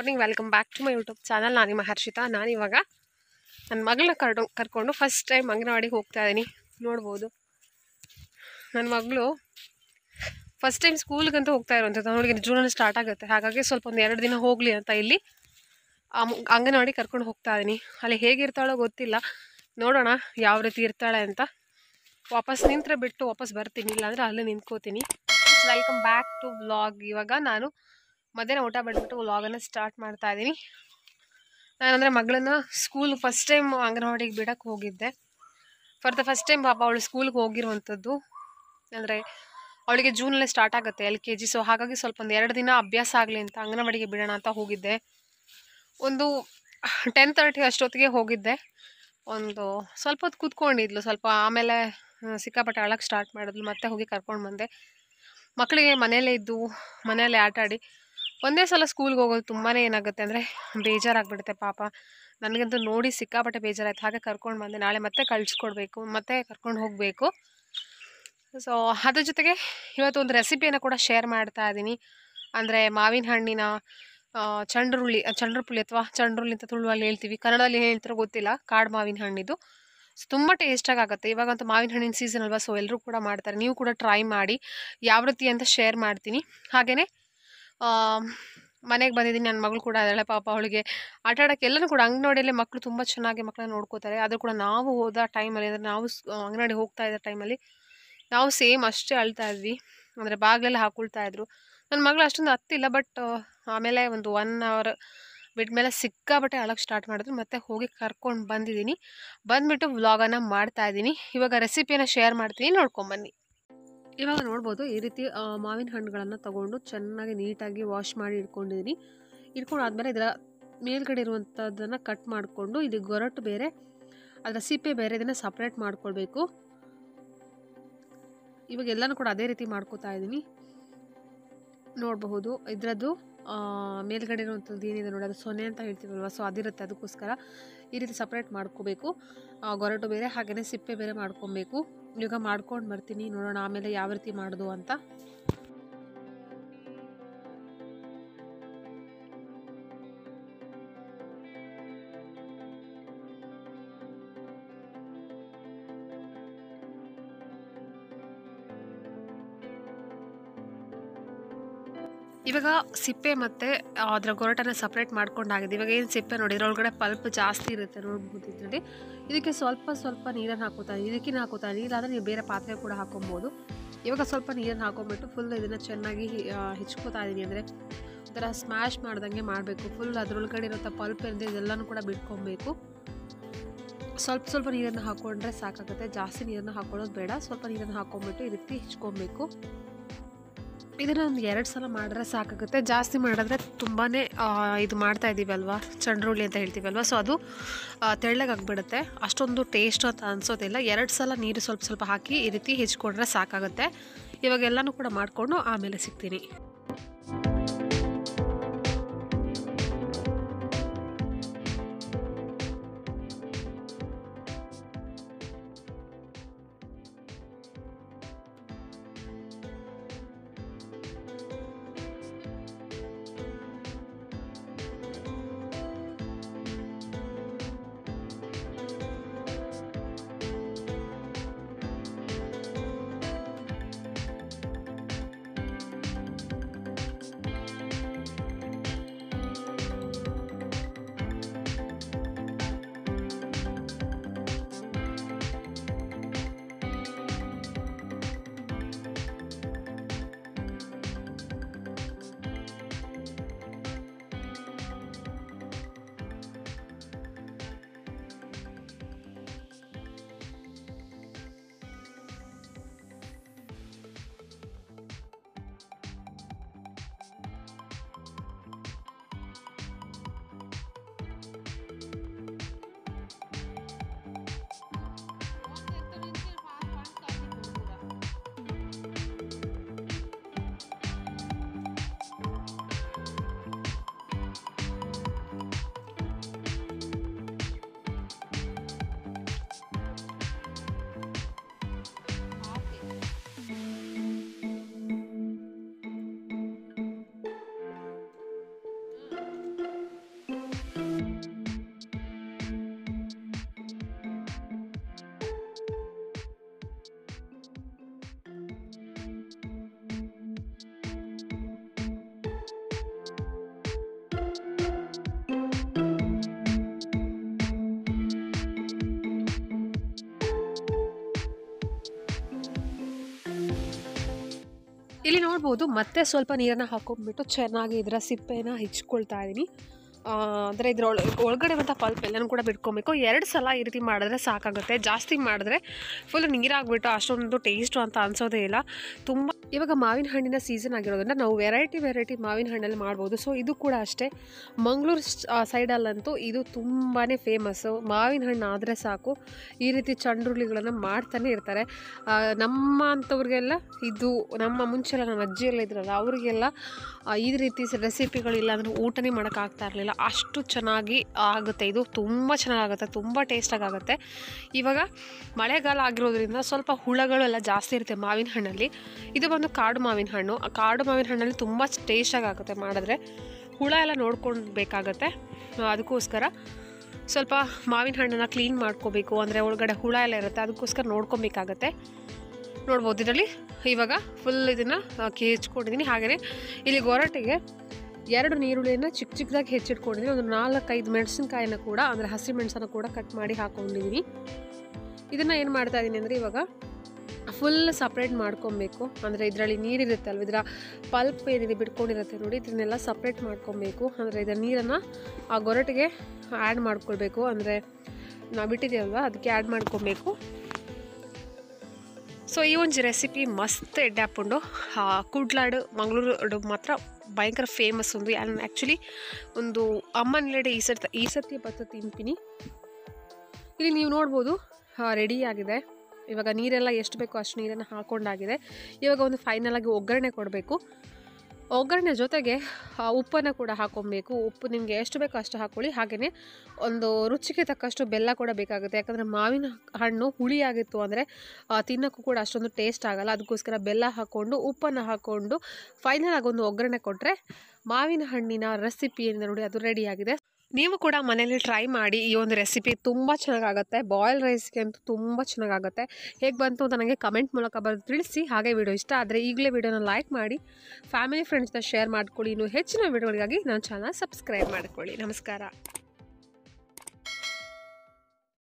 Morning, welcome back to my YouTube channel. ನಾನು ನಿಮ್ಮ ಹರ್ಷಿತಾ. ನಾನಿವಾಗ ನನ್ನ ಮಗಳನ್ನ ಕರ್ಕೊಂಡು ಫಸ್ಟ್ ಟೈಮ್ ಅಂಗನವಾಡಿಗೆ ಹೋಗ್ತಾ ಇದ್ದೀನಿ. ನೋಡ್ಬೋದು, ನನ್ನ ಮಗಳು ಫಸ್ಟ್ ಟೈಮ್ ಸ್ಕೂಲ್ಗಂತೂ ಹೋಗ್ತಾ ಇರುವಂಥದ್ದು. ಅವಳಿಗೆ ಜೂನಲ್ಲಿ ಸ್ಟಾರ್ಟ್ ಆಗುತ್ತೆ. ಹಾಗಾಗಿ ಸ್ವಲ್ಪ ಒಂದು 2 ದಿನ ಹೋಗಲಿ ಅಂತ ಇಲ್ಲಿ ಅಂಗನವಾಡಿ ಕರ್ಕೊಂಡು ಹೋಗ್ತಾ ಇದ್ದೀನಿ. ಅಲ್ಲಿ ಹೇಗಿರ್ತಾಳೋ ಗೊತ್ತಿಲ್ಲ, ನೋಡೋಣ ಯಾವ ರೀತಿ ಇರ್ತಾಳೆ ಅಂತ. ವಾಪಸ್ ನಿಂತರೆ ಬಿಟ್ಟು ವಾಪಸ್ ಬರ್ತೀನಿ, ಇಲ್ಲಾಂದರೆ ಅಲ್ಲೇ ನಿಂತ್ಕೋತೀನಿ. Welcome back to vlog. ಇವಾಗ ನಾನು ಮಧ್ಯಾಹ್ನ ಊಟ ಬಿಟ್ಬಿಟ್ಟು ವ್ಲಾಗನ್ನು ಸ್ಟಾರ್ಟ್ ಮಾಡ್ತಾ ಇದ್ದೀನಿ. ನಾನಂದರೆ ಮಗಳನ್ನ ಸ್ಕೂಲ್ ಫಸ್ಟ್ ಟೈಮ್ ಅಂಗನವಾಡಿಗೆ ಬಿಡೋಕ್ಕೆ ಹೋಗಿದ್ದೆ. ಫಾರ್ ದ ಫಸ್ಟ್ ಟೈಮ್ ಪಾಪ ಅವಳು ಸ್ಕೂಲ್ಗೆ ಹೋಗಿರುವಂಥದ್ದು. ಅಂದರೆ ಅವಳಿಗೆ ಜೂನಲ್ಲೇ ಸ್ಟಾರ್ಟ್ ಆಗುತ್ತೆ LKG. ಸೊ ಹಾಗಾಗಿ ಸ್ವಲ್ಪ ಒಂದು 2 ದಿನ ಅಭ್ಯಾಸ ಆಗಲಿ ಅಂತ ಅಂಗನವಾಡಿಗೆ ಬಿಡೋಣ ಅಂತ ಹೋಗಿದ್ದೆ. ಒಂದು 10:30 ಅಷ್ಟೊತ್ತಿಗೆ ಹೋಗಿದ್ದೆ. ಒಂದು ಸ್ವಲ್ಪ ಹೊತ್ತು ಕೂತ್ಕೊಂಡಿದ್ಲು ಸ್ವಲ್ಪ, ಆಮೇಲೆ ಸಿಕ್ಕಾಪಟ್ಟೆ ಅಳಕ್ಕೆ ಸ್ಟಾರ್ಟ್ ಮಾಡಿದ್ಲು. ಮತ್ತೆ ಹೋಗಿ ಕರ್ಕೊಂಡು ಬಂದೆ. ಮಕ್ಕಳಿಗೆ ಮನೆಯಲ್ಲೇ ಇದ್ದು ಮನೆಯಲ್ಲೇ ಆಟಾಡಿ ಒಂದೇ ಸಲ ಸ್ಕೂಲ್ಗೆ ಹೋಗೋದು ತುಂಬಾ ಏನಾಗುತ್ತೆ ಅಂದರೆ ಬೇಜಾರಾಗ್ಬಿಡುತ್ತೆ ಪಾಪ. ನನಗಂತೂ ನೋಡಿ ಸಿಕ್ಕಾಪಟ್ಟೆ ಬೇಜಾರಾಯ್ತು. ಹಾಗೆ ಕರ್ಕೊಂಡು ಬಂದೆ. ನಾಳೆ ಮತ್ತೆ ಕಳಿಸ್ಕೊಡ್ಬೇಕು, ಮತ್ತೆ ಕರ್ಕೊಂಡು ಹೋಗಬೇಕು. ಸೊ ಅದ್ರ ಜೊತೆಗೆ ಇವತ್ತು ಒಂದು ರೆಸಿಪಿಯನ್ನು ಕೂಡ ಶೇರ್ ಮಾಡ್ತಾ ಇದ್ದೀನಿ. ಅಂದರೆ ಮಾವಿನ ಹಣ್ಣಿನ ಚಂಡ್ರು ಪುಳಿ ಅಥವಾ ಚಂಡ್ರುಳ್ಳಿ ಅಂತ ತುಳುವಲ್ಲಿ ಹೇಳ್ತೀವಿ, ಕನ್ನಡದಲ್ಲಿ ಹೇಳ್ತಾರೋ ಗೊತ್ತಿಲ್ಲ. ಕಾಡು ಮಾವಿನ ಹಣ್ಣಿದು ತುಂಬ ಟೇಸ್ಟಾಗಿ ಆಗುತ್ತೆ. ಇವಾಗಂತೂ ಮಾವಿನ ಹಣ್ಣಿನ ಸೀಸನ್ ಅಲ್ವಾ, ಸೊ ಎಲ್ಲರೂ ಕೂಡ ಮಾಡ್ತಾರೆ. ನೀವು ಕೂಡ ಟ್ರೈ ಮಾಡಿ, ಯಾವ ರೀತಿ ಅಂತ ಶೇರ್ ಮಾಡ್ತೀನಿ. ಹಾಗೆಯೇ ಮನೆಗೆ ಬಂದಿದ್ದೀನಿ. ನನ್ನ ಮಗಳು ಕೂಡ ಅದಳೆ ಪಾಪ. ಅವಳಿಗೆ ಆಟ ಆಡೋಕ್ಕೆ ಎಲ್ಲನೂ ಕೂಡ ಅಂಗನವಾಡಿಯಲ್ಲೇ ಮಕ್ಕಳು ತುಂಬ ಚೆನ್ನಾಗಿ ಮಕ್ಕಳನ್ನ ನೋಡ್ಕೋತಾರೆ. ಆದರೂ ಕೂಡ ನಾವು ಹೋದ ಟೈಮಲ್ಲಿ, ಅಂದರೆ ನಾವು ಅಂಗನವಾಡಿ ಹೋಗ್ತಾ ಇದ್ದ ಟೈಮಲ್ಲಿ ನಾವು ಸೇಮ್ ಅಷ್ಟೇ ಅಳ್ತಾ ಇದ್ವಿ. ಅಂದರೆ ಬಾಗಿಲೆಲ್ಲ ಹಾಕೊಳ್ತಾ ಇದ್ರು. ನನ್ನ ಮಗಳು ಅಷ್ಟೊಂದು ಹತ್ತಿಲ್ಲ, ಬಟ್ ಆಮೇಲೆ ಒಂದು 1 hour ಬಿಟ್ಮೇಲೆ ಸಿಕ್ಕಾಬಟ್ಟೆ ಅಳಕ್ಕೆ ಸ್ಟಾರ್ಟ್ ಮಾಡಿದ್ರು. ಮತ್ತೆ ಹೋಗಿ ಕರ್ಕೊಂಡು ಬಂದುಬಿಟ್ಟು ವ್ಲಾಗನ್ನು ಮಾಡ್ತಾಯಿದ್ದೀನಿ. ಇವಾಗ ರೆಸಿಪಿಯನ್ನು ಶೇರ್ ಮಾಡ್ತೀನಿ, ನೋಡ್ಕೊಂಬನ್ನಿ. ಇವಾಗ ನೋಡ್ಬೋದು, ಈ ರೀತಿ ಮಾವಿನ ಹಣ್ಣುಗಳನ್ನು ತೊಗೊಂಡು ಚೆನ್ನಾಗಿ ನೀಟಾಗಿ ವಾಶ್ ಮಾಡಿ ಇಟ್ಕೊಂಡಿದ್ದೀನಿ. ಇಟ್ಕೊಂಡಾದ್ಮೇಲೆ ಇದರ ಮೇಲ್ಗಡೆ ಇರುವಂಥದ್ದನ್ನು ಕಟ್ ಮಾಡಿಕೊಂಡು, ಇದು ಗೊರಟು ಬೇರೆ ಅದರ ಸಿಪ್ಪೆ ಬೇರೆ, ಇದನ್ನು ಸಪ್ರೇಟ್ ಮಾಡ್ಕೊಳ್ಬೇಕು. ಇವಾಗ ಎಲ್ಲನೂ ಕೂಡ ಅದೇ ರೀತಿ ಮಾಡ್ಕೋತಾ ಇದ್ದೀನಿ. ನೋಡಬಹುದು, ಇದರದ್ದು ಮೇಲ್ಗಡೆ ಇರುವಂಥದ್ದು ಏನಿದೆ ನೋಡಿ, ಅದು ಸೊನೆ ಅಂತ ಹೇಳ್ತೀವಲ್ವ, ಸೊ ಅದಿರುತ್ತೆ. ಅದಕ್ಕೋಸ್ಕರ ಈ ರೀತಿ ಸಪ್ರೇಟ್ ಮಾಡ್ಕೋಬೇಕು. ಗೊರಟು ಬೇರೆ ಹಾಗೆಯೇ ಸಿಪ್ಪೆ ಬೇರೆ ಮಾಡ್ಕೊಬೇಕು. ಇವಾಗ ಮಾಡ್ಕೊಂಡು ಬರ್ತೀನಿ, ನೋಡೋಣ ಆಮೇಲೆ ಯಾವ ರೀತಿ ಮಾಡೋದು ಅಂತ. ಇವಾಗ ಸಿಪ್ಪೆ ಮತ್ತು ಅದರ ಗೊರಟನ್ನು ಸಪ್ರೇಟ್ ಮಾಡ್ಕೊಂಡಾಗಿದೆ. ಇವಾಗ ಏನು ಸಿಪ್ಪೆ ನೋಡಿ, ಇದರೊಳಗಡೆ ಪಲ್ಪ್ ಜಾಸ್ತಿ ಇರುತ್ತೆ ನೋಡ್ಬೋದು. ಇದರಲ್ಲಿ ಇದಕ್ಕೆ ಸ್ವಲ್ಪ ನೀರನ್ನು ಹಾಕೋತಾರೆ. ಇದಕ್ಕಿನ ಹಾಕೋತಾರೆ. ನೀರಾದರೆ ನೀವು ಬೇರೆ ಪಾತ್ರೆ ಕೂಡ ಹಾಕೊಬೋದು. ಇವಾಗ ಸ್ವಲ್ಪ ನೀರನ್ನು ಹಾಕೊಂಡ್ಬಿಟ್ಟು ಫುಲ್ ಇದನ್ನು ಚೆನ್ನಾಗಿ ಹೆಚ್ಕೋತಾ ಇದ್ದೀನಿ. ಅಂದರೆ ಒಂಥರ ಸ್ಮ್ಯಾಶ್ ಮಾಡ್ದಂಗೆ ಮಾಡಬೇಕು. ಫುಲ್ ಅದರೊಳಗಡೆ ಇರೋ ಪಲ್ಪ್ ಅಂದರೆ ಇದೆಲ್ಲನೂ ಕೂಡ ಬಿಟ್ಕೊಬೇಕು. ಸ್ವಲ್ಪ ನೀರನ್ನು ಹಾಕ್ಕೊಂಡ್ರೆ ಸಾಕಾಗುತ್ತೆ. ಜಾಸ್ತಿ ನೀರನ್ನು ಹಾಕೊಳ್ಳೋದು ಬೇಡ. ಸ್ವಲ್ಪ ನೀರನ್ನು ಹಾಕ್ಕೊಂಬಿಟ್ಟು ಈ ರೀತಿ ಹೆಚ್ಕೊಬೇಕು. ಇದನ್ನು ಒಂದು 2 ಸಲ ಮಾಡಿದ್ರೆ ಸಾಕಾಗುತ್ತೆ. ಜಾಸ್ತಿ ಮಾಡಿದ್ರೆ ತುಂಬಾ ಇದು ಮಾಡ್ತಾ ಇದ್ದೀವಲ್ವ, ಚಂಡ್ರುಳ್ಳಿ ಅಂತ ಹೇಳ್ತೀವಲ್ವ, ಸೊ ಅದು ತೆಳ್ಳಗಾಗ್ಬಿಡುತ್ತೆ. ಅಷ್ಟೊಂದು ಟೇಸ್ಟ್ ಅಂತ ಅನಿಸೋದಿಲ್ಲ. 2 ಸಲ ನೀರು ಸ್ವಲ್ಪ ಹಾಕಿ ಈ ರೀತಿ ಹೆಚ್ಕೊಂಡ್ರೆ ಸಾಕಾಗುತ್ತೆ. ಇವಾಗ ಎಲ್ಲನೂ ಕೂಡ ಮಾಡಿಕೊಂಡು ಆಮೇಲೆ ಸಿಗ್ತೀನಿ. ಇಲ್ಲಿ ನೋಡ್ಬೋದು ಮತ್ತೆ ಸ್ವಲ್ಪ ನೀರನ್ನು ಹಾಕೊಂಡ್ಬಿಟ್ಟು ಚೆನ್ನಾಗಿ ಇದರ ಸಿಪ್ಪೆನ ಹೆಚ್ಕೊಳ್ತಾ ಇದ್ದೀನಿ. ಅಂದರೆ ಇದ್ರ ಒಳಗಡೆ ಮತ್ತು ಪಲ್ಪ್ ಎಲ್ಲನೂ ಕೂಡ ಬಿಟ್ಕೊಬೇಕು. 2 ಸಲ ಈ ರೀತಿ ಮಾಡಿದ್ರೆ ಸಾಕಾಗುತ್ತೆ. ಜಾಸ್ತಿ ಮಾಡಿದ್ರೆ ಫುಲ್ ನೀರಾಗ್ಬಿಟ್ಟು ಅಷ್ಟೊಂದು ಟೇಸ್ಟು ಅಂತ ಅನಿಸೋದೇ ಇಲ್ಲ. ತುಂಬ ಇವಾಗ ಮಾವಿನ ಹಣ್ಣಿನ ಸೀಸನ್ ಆಗಿರೋದ್ರಿಂದ ನಾವು ವೆರೈಟಿ ಮಾವಿನ ಹಣ್ಣಲ್ಲಿ ಮಾಡ್ಬೋದು. ಸೊ ಇದು ಕೂಡ ಅಷ್ಟೇ, ಮಂಗಳೂರು ಸೈಡಲ್ಲಂತೂ ಇದು ತುಂಬಾ ಫೇಮಸ್ಸು. ಮಾವಿನ ಹಣ್ಣು ಆದರೆ ಸಾಕು ಈ ರೀತಿ ಚಂಡ್ರುಳಿಗಳನ್ನು ಮಾಡ್ತಾನೆ ಇರ್ತಾರೆ. ನಮ್ಮ ಅಂಥವ್ರಿಗೆಲ್ಲ ಇದು ನಮ್ಮ ಮುಂಚೆಲ್ಲ ನಮ್ಮ ಅಜ್ಜಿಯೆಲ್ಲ ಇದ್ರಲ್ಲ ಅವರಿಗೆಲ್ಲ ಈ ರೀತಿ ರೆಸಿಪಿಗಳಿಲ್ಲ ಅಂದರೆ ಊಟನೇ ಮಾಡೋಕ್ಕಾಗ್ತಾ ಇರಲಿಲ್ಲ. ಅಷ್ಟು ಚೆನ್ನಾಗಿ ಆಗುತ್ತೆ. ಇದು ತುಂಬ ಚೆನ್ನಾಗಾಗುತ್ತೆ, ತುಂಬ ಟೇಸ್ಟಾಗಿ ಆಗುತ್ತೆ. ಇವಾಗ ಮಳೆಗಾಲ ಆಗಿರೋದ್ರಿಂದ ಸ್ವಲ್ಪ ಹುಳಗಳೆಲ್ಲ ಜಾಸ್ತಿ ಇರುತ್ತೆ ಮಾವಿನ ಹಣ್ಣಲ್ಲಿ. ಇದು ಬಂದು ಕಾಡು ಮಾವಿನ ಹಣ್ಣು. ಆ ಕಾಡು ಮಾವಿನ ಹಣ್ಣಲ್ಲಿ ತುಂಬ ಟೇಸ್ಟಾಗಿ ಆಗುತ್ತೆ ಮಾಡಿದ್ರೆ. ಹುಳ ಎಲ್ಲ ನೋಡ್ಕೊಳ್ಬೇಕಾಗತ್ತೆ. ಅದಕ್ಕೋಸ್ಕರ ಸ್ವಲ್ಪ ಮಾವಿನ ಹಣ್ಣನ್ನು ಕ್ಲೀನ್ ಮಾಡ್ಕೋಬೇಕು. ಅಂದರೆ ಒಳಗಡೆ ಹುಳ ಎಲ್ಲ ಇರುತ್ತೆ, ಅದಕ್ಕೋಸ್ಕರ ನೋಡ್ಕೊಬೇಕಾಗತ್ತೆ. ನೋಡ್ಬೋದು ಇದರಲ್ಲಿ ಇವಾಗ ಫುಲ್ ಇದನ್ನು ಹೆಚ್ಕೊಂಡಿದ್ದೀನಿ. ಹಾಗೆಯೇ ಇಲ್ಲಿ ಗೊರಟಿಗೆ 2 ನೀರುಳ್ಳಿಯನ್ನು ಚಿಕ್ಕದಾಗಿ ಹೆಚ್ಚಿಟ್ಕೊಂಡಿದ್ದೀನಿ. ಒಂದು 4-5 ಮೆಣಸಿನ್ಕಾಯಿನ ಕೂಡ ಅಂದರೆ ಹಸಿ ಮೆಣಸನ್ನು ಕೂಡ ಕಟ್ ಮಾಡಿ ಹಾಕ್ಕೊಂಡಿದ್ದೀನಿ. ಇದನ್ನು ಏನು ಮಾಡ್ತಾ ಇದ್ದೀನಿ ಅಂದರೆ ಇವಾಗ ಫುಲ್ ಸಪ್ರೇಟ್ ಮಾಡ್ಕೊಬೇಕು. ಅಂದರೆ ಇದರಲ್ಲಿ ನೀರಿರುತ್ತಲ್ವ, ಇದರ ಪಲ್ಪ್ ಏನಿದೆ ಬಿಟ್ಕೊಂಡಿರುತ್ತೆ ನೋಡಿ, ಇದನ್ನೆಲ್ಲ ಸಪ್ರೇಟ್ ಮಾಡ್ಕೊಬೇಕು. ಅಂದರೆ ಇದರ ನೀರನ್ನು ಆ ಗೊರಟಿಗೆ ಆ್ಯಡ್ ಮಾಡ್ಕೊಳ್ಬೇಕು. ಅಂದರೆ ನಾವು ಬಿಟ್ಟಿದ್ದೀವಲ್ವ ಅದಕ್ಕೆ ಆ್ಯಡ್ ಮಾಡ್ಕೊಬೇಕು. ಸೊ ಈ ಒಂದು ರೆಸಿಪಿ ಮಸ್ತ್ ಎಡ್ಡೆ ಹಾಕ್ಕೊಂಡು ಕುಡ್ಲಾಡು ಮಂಗಳೂರು ಮಾತ್ರ ಭಯಂಕರ ಫೇಮಸ್. ಒಂದು ಆ್ಯಕ್ಚುಲಿ ಒಂದು ಅಮ್ಮನಲ್ಲೆಡೆ ಈ ಸತಿ ಬತ್ತ ತಿಂತೀನಿ. ಇಲ್ಲಿ ನೀವು ನೋಡ್ಬೋದು ರೆಡಿಯಾಗಿದೆ. ಇವಾಗ ನೀರೆಲ್ಲ ಎಷ್ಟು ಬೇಕೋ ಅಷ್ಟು ನೀರನ್ನು ಹಾಕ್ಕೊಂಡಾಗಿದೆ. ಇವಾಗ ಒಂದು ಫೈನಲಾಗಿ ಒಗ್ಗರಣೆ ಕೊಡಬೇಕು. ಒಗ್ಗರಣೆ ಜೊತೆಗೆ ಉಪ್ಪನ್ನು ಕೂಡ ಹಾಕ್ಕೊಬೇಕು. ಉಪ್ಪು ನಿಮಗೆ ಎಷ್ಟು ಬೇಕೋ ಅಷ್ಟು ಹಾಕ್ಕೊಳ್ಳಿ. ಹಾಗೆಯೇ ಒಂದು ರುಚಿಗೆ ತಕ್ಕಷ್ಟು ಬೆಲ್ಲ ಕೂಡ ಬೇಕಾಗುತ್ತೆ. ಯಾಕಂದರೆ ಮಾವಿನ ಹಣ್ಣು ಹುಳಿಯಾಗಿತ್ತು ಅಂದರೆ ತಿನ್ನೋಕ್ಕೂ ಕೂಡ ಅಷ್ಟೊಂದು ಟೇಸ್ಟ್ ಆಗೋಲ್ಲ. ಅದಕ್ಕೋಸ್ಕರ ಬೆಲ್ಲ ಹಾಕ್ಕೊಂಡು ಉಪ್ಪನ್ನು ಹಾಕ್ಕೊಂಡು ಫೈನಲ್ ಆಗಿ ಒಂದು ಒಗ್ಗರಣೆ ಕೊಟ್ಟರೆ ಮಾವಿನ ಹಣ್ಣಿನ ರೆಸಿಪಿ ಏನಿದೆ ನೋಡಿ ಅದು ರೆಡಿಯಾಗಿದೆ. ನೀವು ಕೂಡ ಮನೆಯಲ್ಲಿ ಟ್ರೈ ಮಾಡಿ. ಈ ಒಂದು ರೆಸಿಪಿ ತುಂಬ ಚೆನ್ನಾಗಾಗುತ್ತೆ. ಬಾಯ್ಲ್ ರೈಸ್ಗೆ ಅಂತೂ ತುಂಬ ಚೆನ್ನಾಗಾಗುತ್ತೆ. ಹೇಗೆ ಬಂತು ಅಂತ ನನಗೆ ಕಮೆಂಟ್ ಮೂಲಕ ಬರೆದು ತಿಳಿಸಿ. ಹಾಗೆ ವಿಡಿಯೋ ಇಷ್ಟ ಆದರೆ ಈಗಲೇ ವಿಡಿಯೋನ ಲೈಕ್ ಮಾಡಿ, ಫ್ಯಾಮಿಲಿ ಫ್ರೆಂಡ್ಸ್ನ ಶೇರ್ ಮಾಡ್ಕೊಳ್ಳಿ. ಇನ್ನೂ ಹೆಚ್ಚಿನ ವಿಡಿಯೋಗಳಿಗಾಗಿ ನನ್ನ ಚಾನಲ್ ಸಬ್ಸ್ಕ್ರೈಬ್ ಮಾಡ್ಕೊಳ್ಳಿ. ನಮಸ್ಕಾರ.